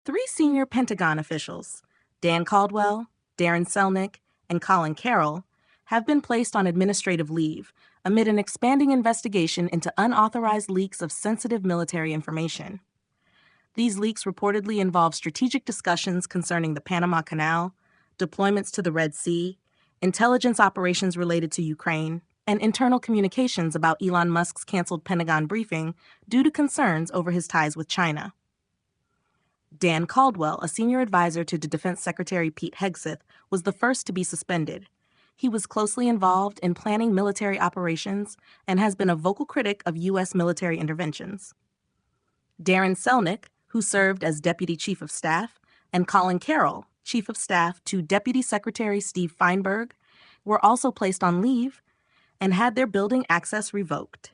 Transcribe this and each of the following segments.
Three senior Pentagon officials, Dan Caldwell, Darren Selnick, and Colin Carroll, have been placed on administrative leave amid an expanding investigation into unauthorized leaks of sensitive military information. These leaks reportedly involve strategic discussions concerning the Panama Canal, deployments to the Red Sea, intelligence operations related to Ukraine, and internal communications about Elon Musk's canceled Pentagon briefing due to concerns over his ties with China. Dan Caldwell, a senior advisor to Defense Secretary Pete Hegseth, was the first to be suspended. He was closely involved in planning military operations and has been a vocal critic of U.S. military interventions. Darren Selnick, who served as Deputy Chief of Staff, and Colin Carroll, Chief of Staff to Deputy Secretary Steve Feinberg, were also placed on leave and had their building access revoked.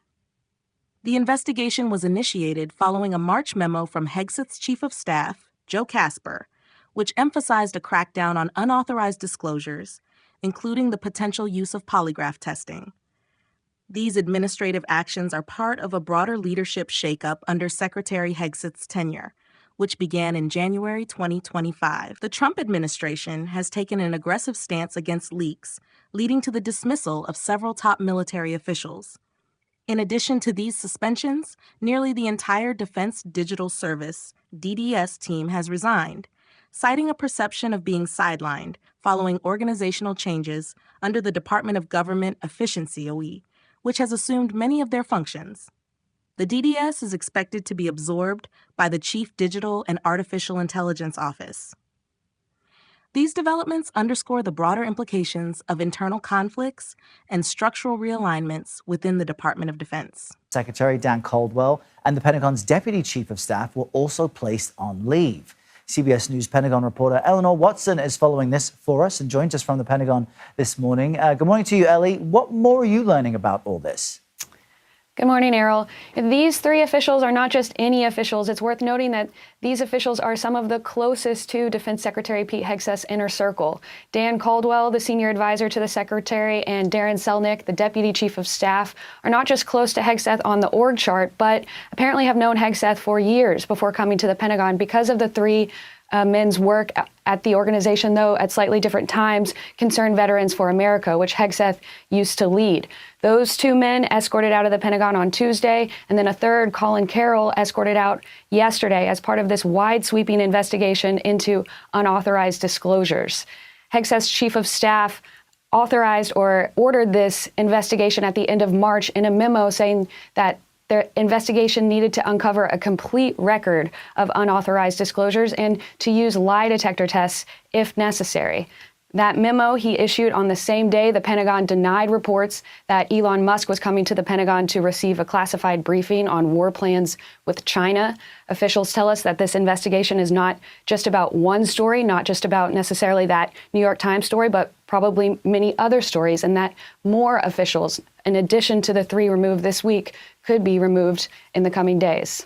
The investigation was initiated following a March memo from Hegseth's Chief of Staff, Joe Casper, which emphasized a crackdown on unauthorized disclosures, including the potential use of polygraph testing. These administrative actions are part of a broader leadership shakeup under Secretary Hegseth's tenure, which began in January 2025. The Trump administration has taken an aggressive stance against leaks, leading to the dismissal of several top military officials. In addition to these suspensions, nearly the entire Defense Digital Service, DDS team has resigned, citing a perception of being sidelined following organizational changes under the Department of Government Efficiency, OE, which has assumed many of their functions. The DDS is expected to be absorbed by the Chief Digital and Artificial Intelligence Office. These developments underscore the broader implications of internal conflicts and structural realignments within the Department of Defense. Secretary Dan Caldwell and the Pentagon's Deputy Chief of Staff were also placed on leave. CBS News Pentagon reporter Eleanor Watson is following this for us and joins us from the Pentagon this morning. Good morning to you, Ellie. What more are you learning about all this? Good morning, Errol. These three officials are not just any officials. It's worth noting that these officials are some of the closest to Defense Secretary Pete Hegseth's inner circle. Dan Caldwell, the senior advisor to the secretary, and Darren Selnick, the deputy chief of staff, are not just close to Hegseth on the org chart, but apparently have known Hegseth for years before coming to the Pentagon because of the three men's work at the organization, though at slightly different times, concerned Veterans for America, which Hegseth used to lead. Those two men escorted out of the Pentagon on Tuesday, and then a third, Colin Carroll, escorted out yesterday as part of this wide-sweeping investigation into unauthorized disclosures. Hegseth's chief of staff authorized or ordered this investigation at the end of March in a memo saying that the investigation needed to uncover a complete record of unauthorized disclosures and to use lie detector tests if necessary. That memo he issued on the same day the Pentagon denied reports that Elon Musk was coming to the Pentagon to receive a classified briefing on war plans with China. Officials tell us that this investigation is not just about one story, not just about necessarily that New York Times story, but probably many other stories, and that more officials, in addition to the three removed this week, could be removed in the coming days.